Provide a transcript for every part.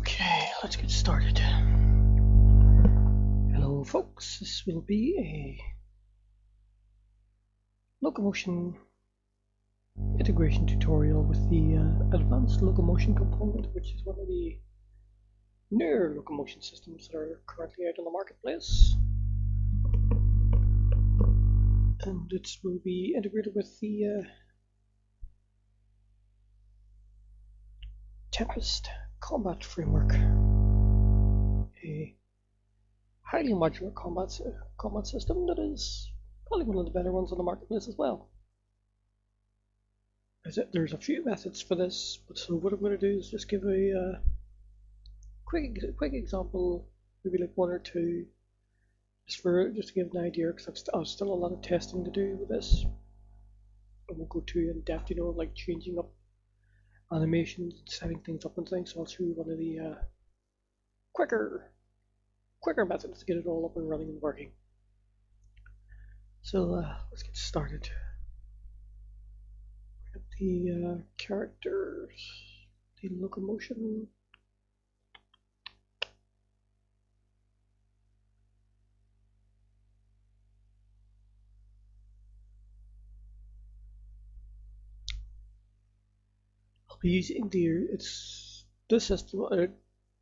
Okay, let's get started. Hello folks, this will be a locomotion integration tutorial with the advanced locomotion component, which is one of the newer locomotion systems that are currently out on the marketplace. And it will be integrated with the Tempest combat framework, a highly modular combat system that is probably one of the better ones on the marketplace as well. There's a few methods for this, but so what I'm going to do is just give a quick example, maybe like one or two, just to give an idea, because I've still a lot of testing to do with this. I won't go too in depth, like changing up animations and setting things up and things. So I'll show you one of the quicker methods to get it all up and running and working. So let's get started. The characters, the locomotion. I'll be using this system. It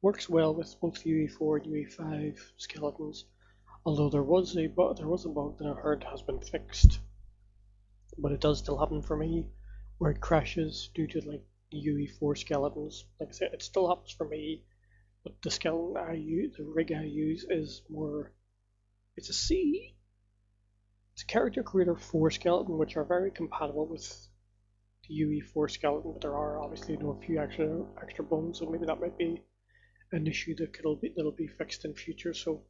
works well with both UE4 and UE5 skeletons. Although there was a bug that I heard has been fixed, but it does still happen for me, where it crashes due to like UE4 skeletons. Like I said, it still happens for me, but the skeleton the rig I use is more. It's a character creator 4 skeleton, which are very compatible with the UE4 skeleton, but there are obviously a few extra bones, so maybe that might be an issue that'll be fixed in future. So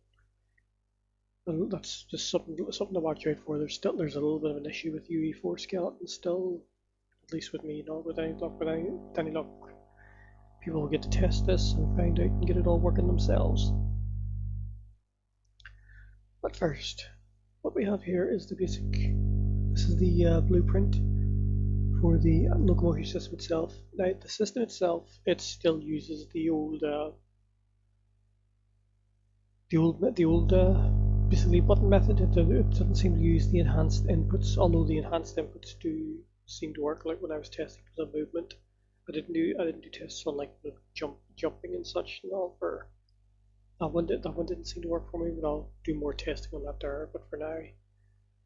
that's just something to watch out for. There's a little bit of an issue with UE4 skeletons still, at least with me. Not with any luck. With any luck, people will get to test this and find out and get it all working themselves. But first, what we have here is the basic. This is the blueprint for the locomotion system itself. Now, the system itself, it still uses the old basically button method. It doesn't seem to use the enhanced inputs, although the enhanced inputs do seem to work. Like when I was testing for the movement, I didn't do tests on like the jumping and such and all. For that one didn't seem to work for me, but I'll do more testing on that there. But for now, you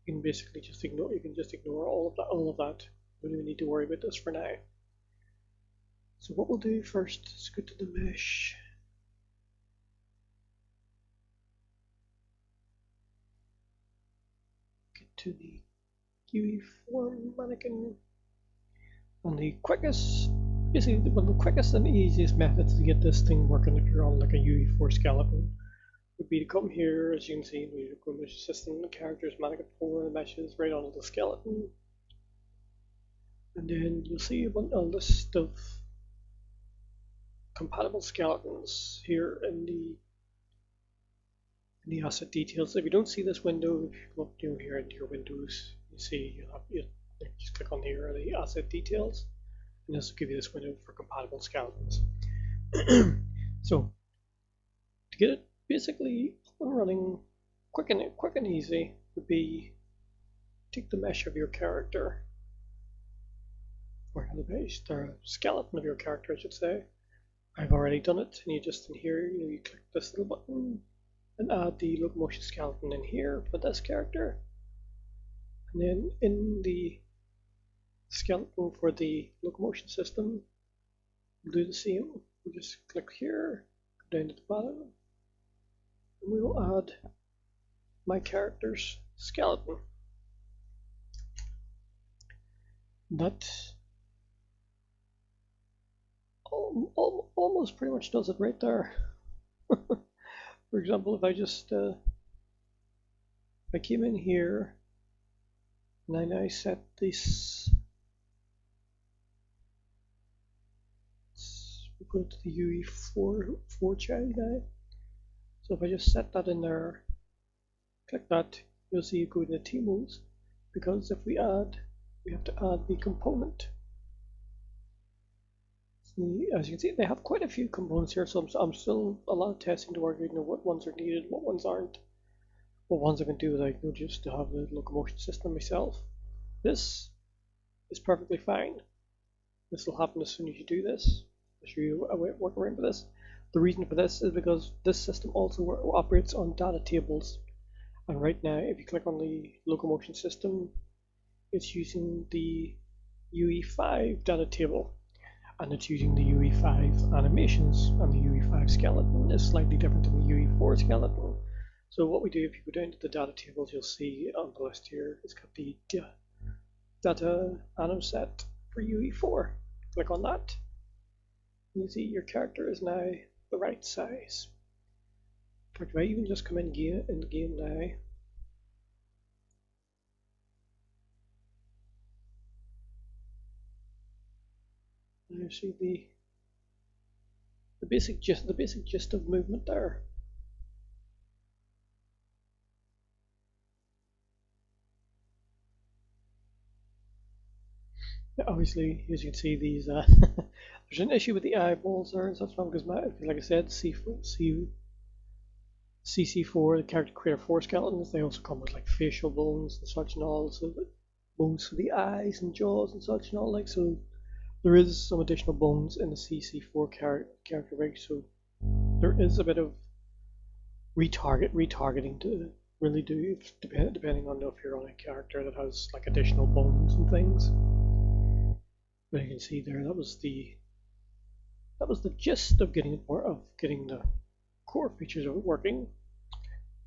can basically just ignore all of that. We don't even need to worry about this for now. So what we'll do first is go to the mesh. To the UE4 mannequin, and the quickest and easiest methods to get this thing working if you're on like a UE4 skeleton would be to come here. As you can see, we go to system, the characters, mannequin 4, the meshes right onto the skeleton, and then you'll see a list of compatible skeletons here in the asset details. If you don't see this window, if you go up here into your windows, you see you just click on here, the asset details, and this will give you this window for compatible skeletons. So to get it basically up and running quick and easy would be take the mesh of your character, or the skeleton of your character, I should say. I've already done it, and you just in here you click this little button and add the locomotion skeleton in here for this character, and then in the skeleton for the locomotion system we'll do the same. We'll just click here, go down to the bottom, and we will add my character's skeleton. That almost pretty much does it right there. For example, if I just I came in here and I now set this, we put it to the UE4 child now. So if I just set that in there, click that, you'll see it go into T modes, because if we have to add the component. See, as you can see, they have quite a few components here, so I'm still a lot of testing to work out, what ones are needed, what ones aren't, what ones I can do like just to have the locomotion system myself. This is perfectly fine. This will happen as soon as you do this. I'll show you a way to work around for this. The reason for this is because this system also operates on data tables. And right now, if you click on the locomotion system, it's using the UE5 data table. And it's using the UE5 animations, and the UE5 skeleton is slightly different than the UE4 skeleton. So what we do, if you go down to the data tables, you'll see on the list here, it's got the data anim set for UE4. Click on that. You see your character is now the right size. In fact, if I even just come in the game now, you see the basic gist of movement there. Obviously, as you can see, these there's an issue with the eyeballs there and such, because like I said, CC4, the character creator 4 skeletons, they also come with like facial bones and such and all, so bones for the eyes and jaws and such and all, like, so there is some additional bones in the CC4 character rig, so there is a bit of retargeting to really do, depending on if you're on a character that has like additional bones and things. But you can see there, that was the gist of getting the core features of it working.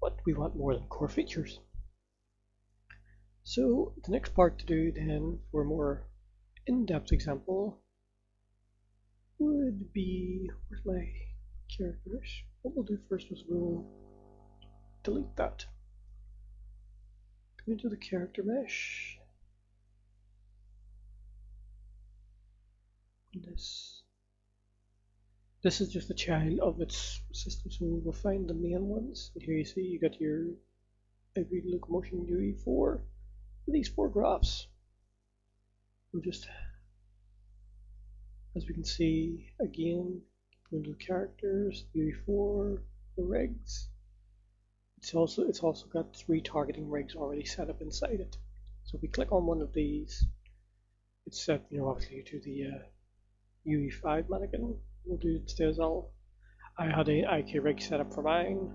But we want more than core features. So the next part to do then, for a more in-depth example, would be, where's my characters? What we'll do first is we'll delete that. Come into the character mesh. This is just a child of its system, so we'll find the main ones. And here you see you got your every locomotion UE4, these 4 graphs. We'll just, as we can see again, go into the characters, UE4, the rigs. It's also got 3 targeting rigs already set up inside it. So if we click on one of these, it's set, obviously to the UE5 mannequin. We'll do instead as I had a IK rig set up for mine.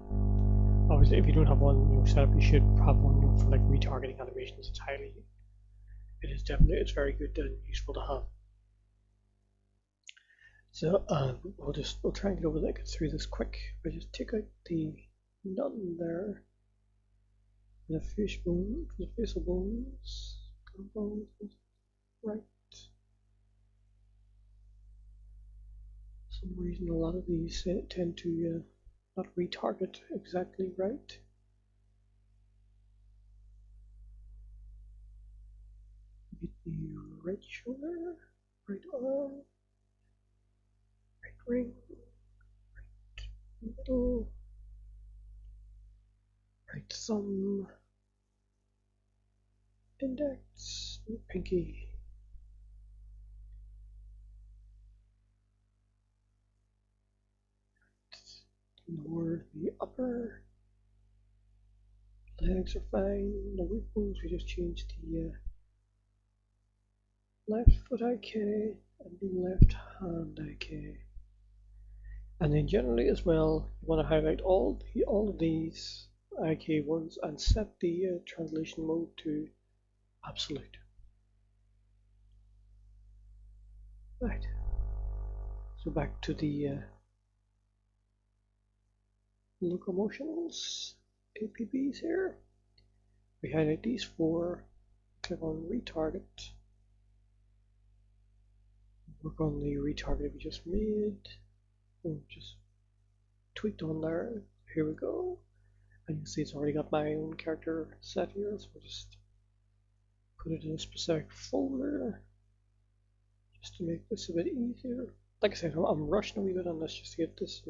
Obviously, if you don't have one set up, you should have one for like retargeting animations. It's very good and useful to have. So we'll try and get through this quick. I just take out the none there, the facial bones, right. For some reason, a lot of these tend to not retarget exactly right. Get the right shoulder, right arm, right ring, right middle, right thumb, index, pinky. Ignore the upper. Legs are fine. The root bones, we just changed the left foot IK and the left hand IK. And then generally as well, you want to highlight all of these IK ones and set the translation mode to absolute. Right. So back to the locomotions APBs here. We highlight these 4, click on retarget, work on the retarget we just made, and just tweaked on there. Here we go, and you can see it's already got my own character set here, so we'll just put it in a specific folder just to make this a bit easier. Like I said, I'm rushing a wee bit on this just to get this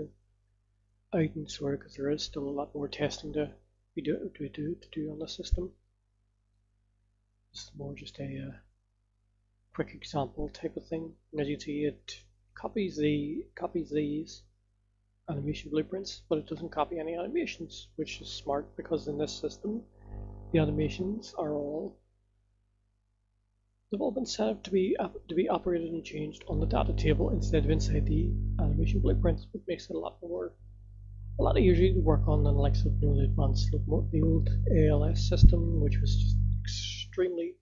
out and sorted, because there is still a lot more testing to do on the system. This is more just a quick example type of thing. And as you see, it copies these animation blueprints, but it doesn't copy any animations, which is smart because in this system the animations are all they've all been set up to be operated and changed on the data table instead of inside the animation blueprints, which makes it a lot easier to work on than the likes of the advanced the old ALS system, which was just extremely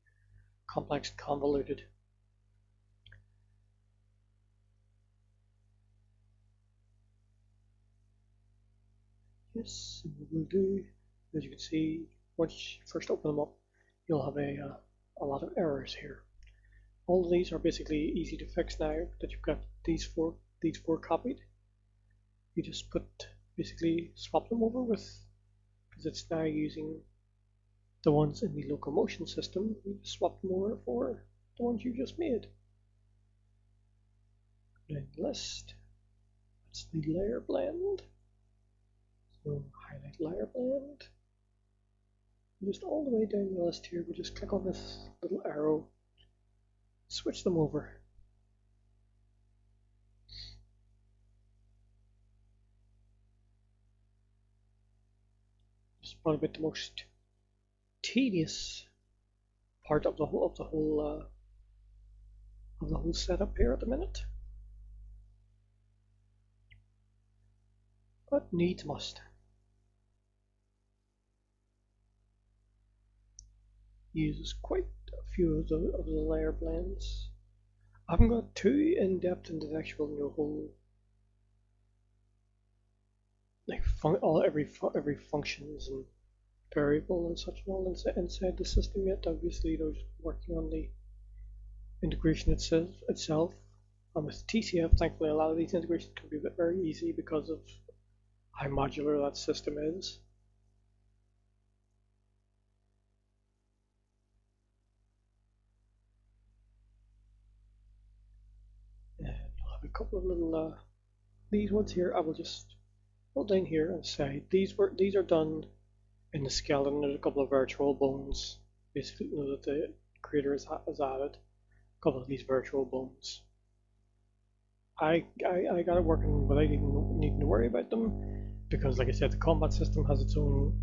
complex and convoluted. Yes, and what we'll do, as you can see, once you first open them up, you'll have a lot of errors here. All of these are basically easy to fix now that you've got these four copied. You just basically swap them over with, because it's now using the ones in the locomotion system, you just swap them over for the ones you just made. Then list, that's the layer blend. So highlight layer blend. Just all the way down the list here, we just click on this little arrow, switch them over. Just about the most tedious part of the whole setup here at the minute, but needs must. Uses quite a few of the layer blends. I haven't got too in depth into the actual whole like every functions and variable and such and all inside the system yet. Obviously, just working on the integration itself. And with TCF, thankfully, a lot of these integrations can be very easy because of how modular that system is. And you'll have a couple of little these ones here. I will just hold down here and say these are done in the skeleton. There's a couple of virtual bones, basically, that the creator has added. A couple of these virtual bones. I got it working without even needing to worry about them, because, like I said, the combat system has its own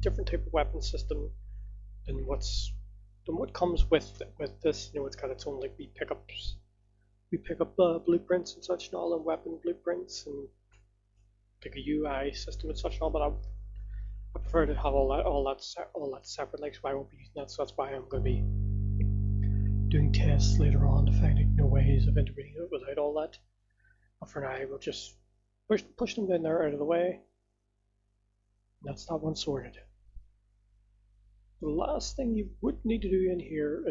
different type of weapon system than what comes with this. It's got its own, like, we pick up blueprints and such and all, and weapon blueprints and like a UI system and such and all. But I prefer to have all that separate. Like, so I won't be using that. So that's why I'm going to be doing tests later on to find out ways of integrating it without all that. But for now, we'll just push them down there out of the way. And that's that one sorted. The last thing you would need to do in here,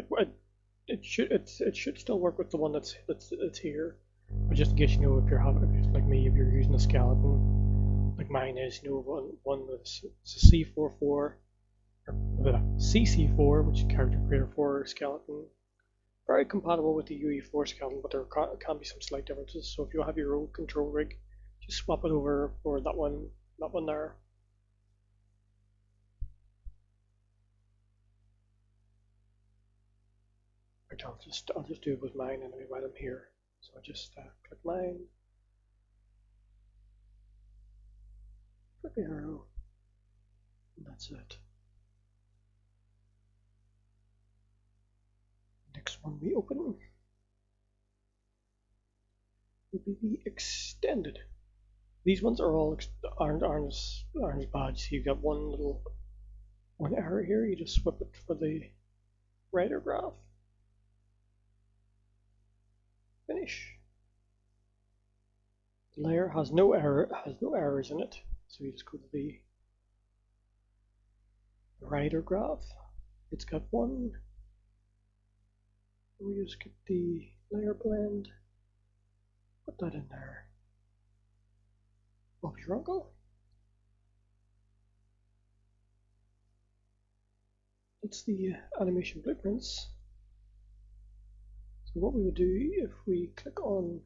it should still work with the one that's here, but just in case if you're like me, if you're using a skeleton, like mine is, one that's a C44 or CC4, which is character creator 4 skeleton. Very compatible with the UE4 skeleton, but there can be some slight differences. So if you have your old control rig, just swap it over for that one there. Right, I'll just do it with mine anyway while I'm here. So I just click mine, click the arrow, and that's it. Next one we open will be the extended. These ones are all aren't as bad. So you've got one error here. You just swap it for the writer graph. Finish. The layer has no errors in it. So you just go to the writer graph. It's got one. We just get the layer blend, put that in there. Bob's your uncle. That's the animation blueprints. So what we would do if we click on,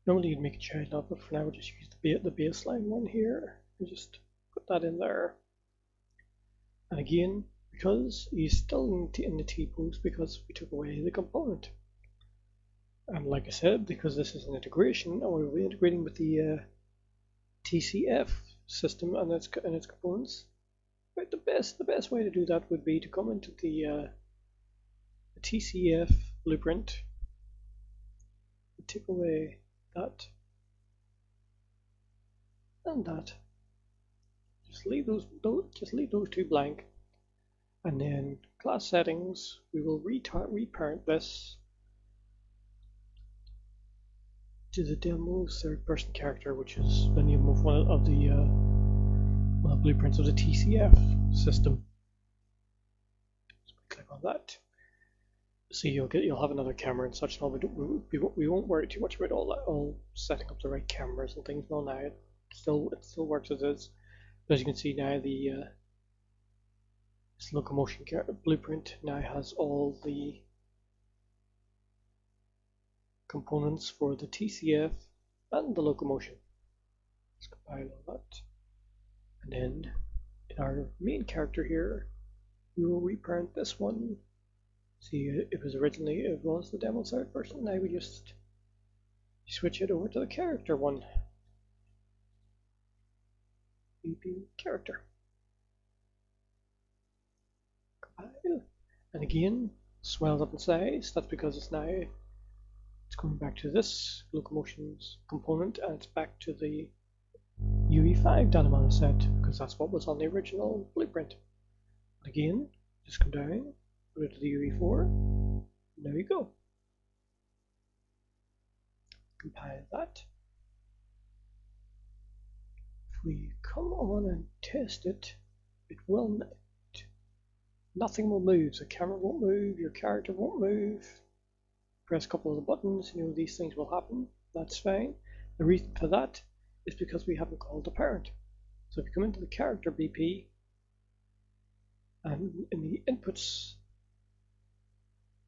normally you'd make a child of, but for now we'll just use the baseline one here and just put that in there. And again, because he's still in the T-pose because we took away the component. And like I said, because this is an integration, and we'll be integrating with the TCF system and its components. But the best way to do that would be to come into the TCF blueprint, take away that and that. Just leave those two blank, and then class settings. We will reparent this to the demo third-person character, which is the name of one of the blueprints of the TCF system. So click on that. See, you'll have another camera and such. And all. We won't worry too much about all setting up the right cameras and things. No, now it still works as is. But as you can see now, this locomotion blueprint now has all the components for the TCF and the locomotion. Let's compile all that, and then in our main character here, we will reparent this one. See, it was the demo third person. Now we just switch it over to the character one. BP character. Compile, and again swells up in size. That's because it's going back to this locomotion's component, and it's back to the UE5 data mana set, because that's what was on the original blueprint. And again, just come down, go to the UE4, and there you go. Compile that. If we come on and test it, nothing will move. The camera won't move, your character won't move. Press a couple of the buttons, these things will happen. That's fine. The reason for that is because we haven't called the parent. So if you come into the character BP, and in the inputs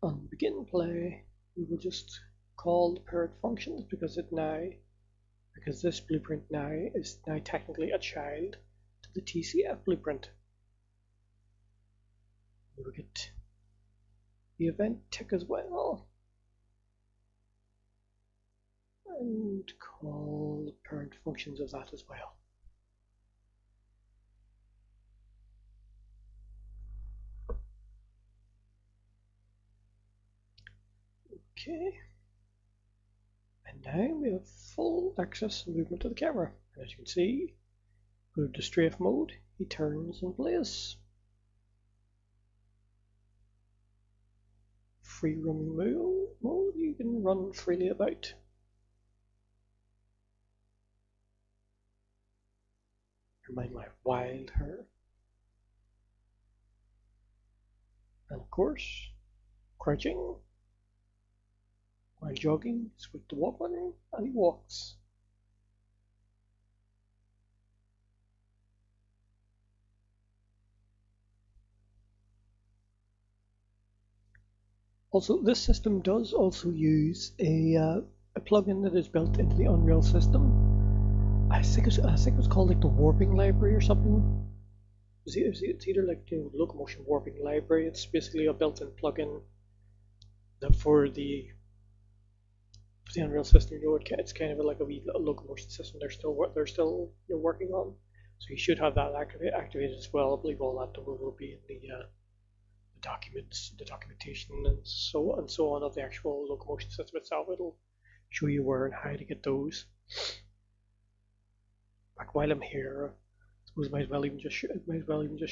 on begin play, we will just call the parent functions because this blueprint now is technically a child to the TCF blueprint. We will get the event tick as well, and call the parent functions of that as well. Okay, and now we have full access and movement to the camera. And as you can see, go to strafe mode, he turns in place. Free roaming mode, you can run freely about. Remind my wild hair. And of course, crouching while jogging, switch the walk button, and he walks. Also, this system does also use a plugin that is built into the Unreal system. I think it's called like the warping library or something. It's either like the locomotion warping library. It's basically a built-in plugin that for the Unreal system. It's kind of like a wee locomotion system. They're still working on. So you should have that activated as well. I believe all that will be in the documents, the documentation, and so on of the actual locomotion system itself. It'll show you where and how to get those. Back while I'm here, I suppose I might as well even just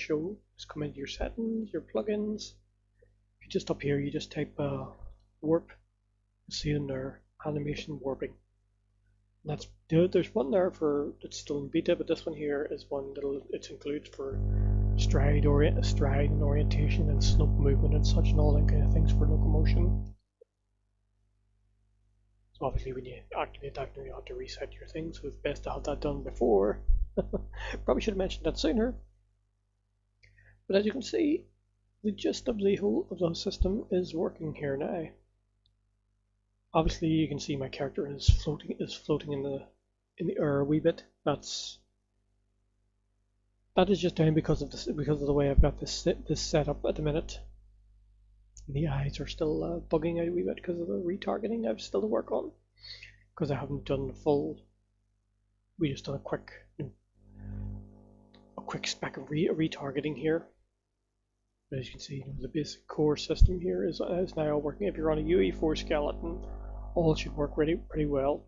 show. Just come into your settings, your plugins. If you just up here, you just type warp. You see in there animation warping. And that's there's one there for it's still in beta, but this one here is one that it's included for stride and orientation and slope movement and such and all that kind of things for locomotion. So obviously when you activate that, you have to reset your thing, so it's best to have that done before. Probably should have mentioned that sooner. But as you can see, the gist of the whole system is working here now. Obviously you can see my character is floating in the air a wee bit. That is just down because of the way I've got this set up at the minute. The eyes are still bugging out a wee bit because of the retargeting I've still to work on, because I haven't done the full. We just done a quick spec of retargeting here. But as you can see, the basic core system here is now working. If you're on a UE4 skeleton, all should work pretty well.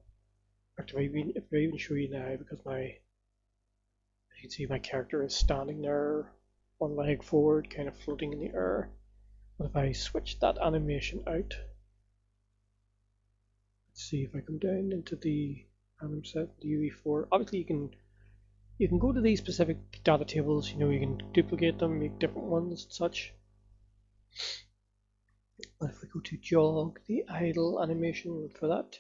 In fact, if I even show you now, because as you can see, my character is standing there, one leg forward, kind of floating in the air. But if I switch that animation out, let's see if I come down into the anim set, the UE4. Obviously, you can go to these specific data tables. You can duplicate them, make different ones, and such. But if we go to jog the idle animation for that,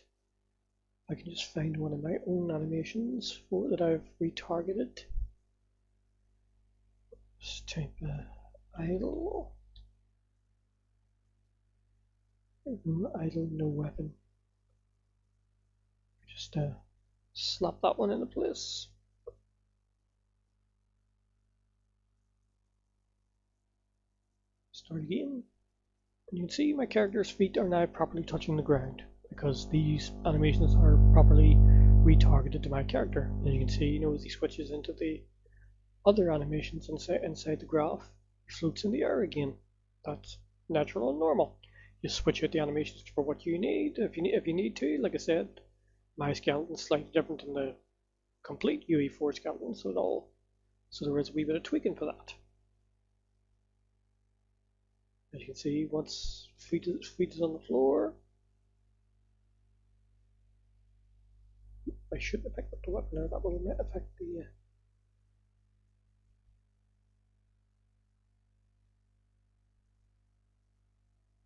I can just find one of my own animations that I've retargeted. Just type idle. Idle, no weapon. Just slap that one into place. Start again. And you can see my character's feet are now properly touching the ground, because these animations are properly retargeted to my character. As you can see, as he switches into the other animations inside the graph, he floats in the air again. That's natural and normal. You switch out the animations for what you need. If you need to, like I said, my skeleton is slightly different than the complete UE4 skeleton, so there is a wee bit of tweaking for that. As you can see, once feet is on the floor, I shouldn't have picked up the weapon there. That will affect the.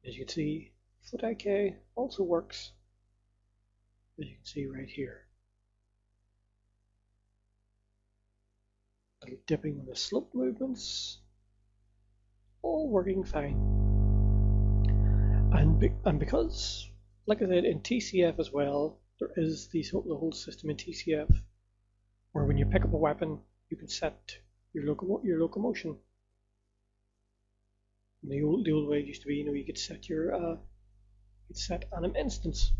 As you can see, foot IK also works. As you can see right here, little dipping on the slope movements, all working fine. And because, like I said, in TCF as well, there is the whole system in TCF where when you pick up a weapon, you can set your locomotion. And the old way it used to be, you could set anim instance,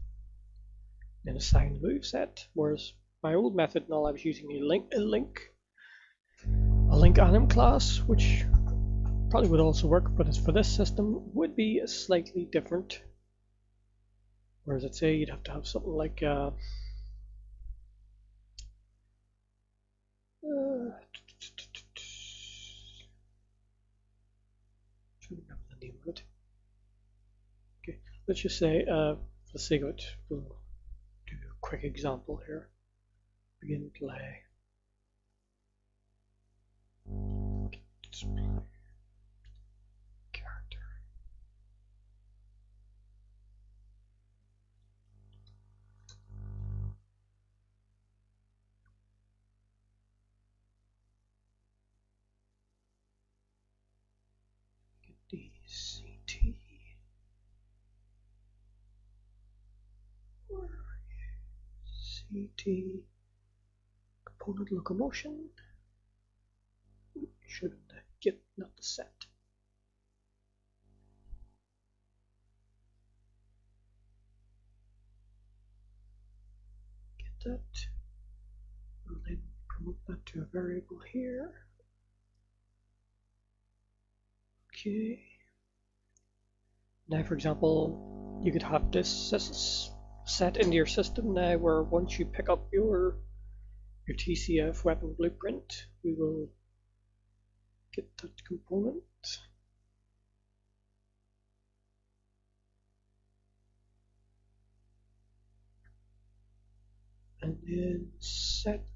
then assign the move set. Whereas my old method, I was using a link anim class, which probably would also work, but as for this system would be slightly different. Whereas I'd say you'd have to have something like I remember the name of it. Okay, let's just say for the sake of it, we'll do a quick example here. Begin play. CT. Where are you? CT component locomotion. Should get not the set. Get that. And then promote that to a variable here. Okay. Now, for example, you could have this set into your system now, where once you pick up your TCF weapon blueprint, we will get that component. And then set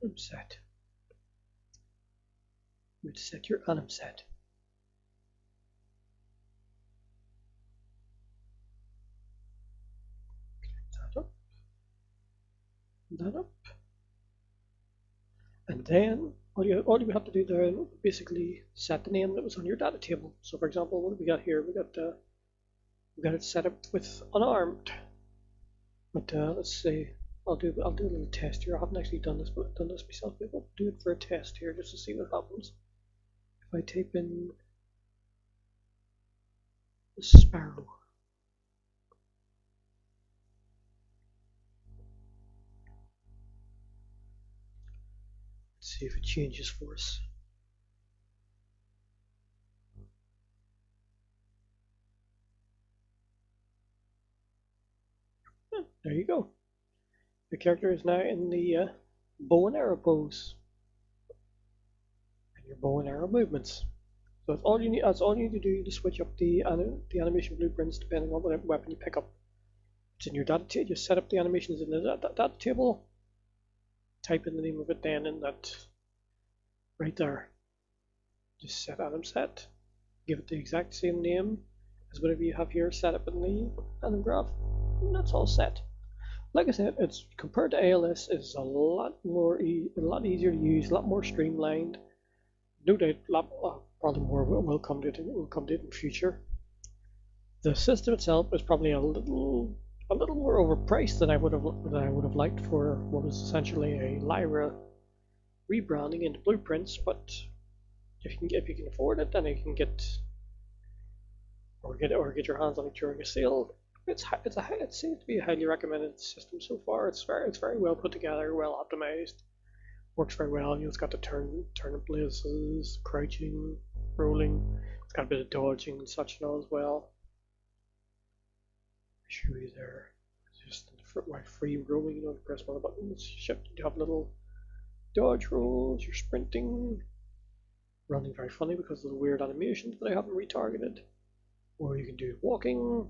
anim set. You would set your anim set. That up. And then all you would have to do there is basically set the name that was on your data table. So for example, what have we got here? We got it set up with unarmed. But let's see. I'll do a little test here. I haven't actually done this myself, but I'll do it for a test here just to see what happens. If I type in the sparrow. Let's see if it changes for us. There you go. The character is now in the bow and arrow pose, and your bow and arrow movements. So that's all you need. That's all you need to do to switch up the animation blueprints depending on what weapon you pick up. It's in your data table. Just set up the animations in the data table. Type in the name of it then in that right there. Just set anim set. Give it the exact same name as whatever you have here set up in the anim graph. And that's all set. Like I said, it's compared to ALS, it's a lot easier to use, a lot more streamlined. No doubt, probably more will come to it in the future. The system itself is probably a little more overpriced than I would have liked for what was essentially a Lyra rebranding into blueprints. But if you can afford it, then you can get your hands on it during a sale. It seems to be a highly recommended system so far. It's very well put together, well optimized. Works very well. It's got the turn in places, crouching, rolling. It's got a bit of dodging and such and all as well. I'll show you there. It's just free roaming. You don't press one of the buttons. You have little dodge rolls. You're sprinting, running very funny because of the weird animations that I haven't retargeted. Or you can do walking.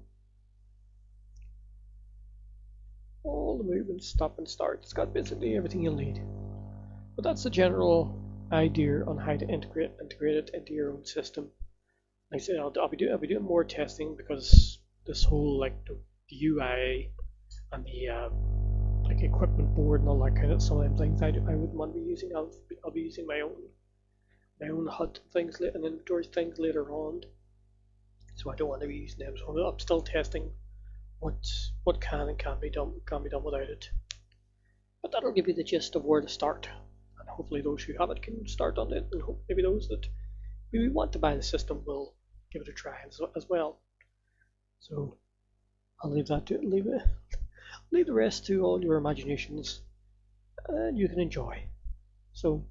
All the movements, stop and start. It's got basically everything you'll need. But that's the general idea on how to integrate it into your own system. Like I said, I'll be doing more testing because this whole the UI and the like equipment board and all that kind of some of them things I wouldn't want to be using. I'll be using my own HUD things and inventory things later on. So I don't want to be using them. So I'm still testing what can and can't be done without it. But that'll give you the gist of where to start, and hopefully those who have it can start on it, and maybe those that maybe want to buy the system will give it a try as well. So I'll leave the rest to all your imaginations, and you can enjoy. So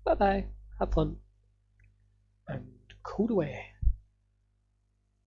bye bye, have fun, and code away.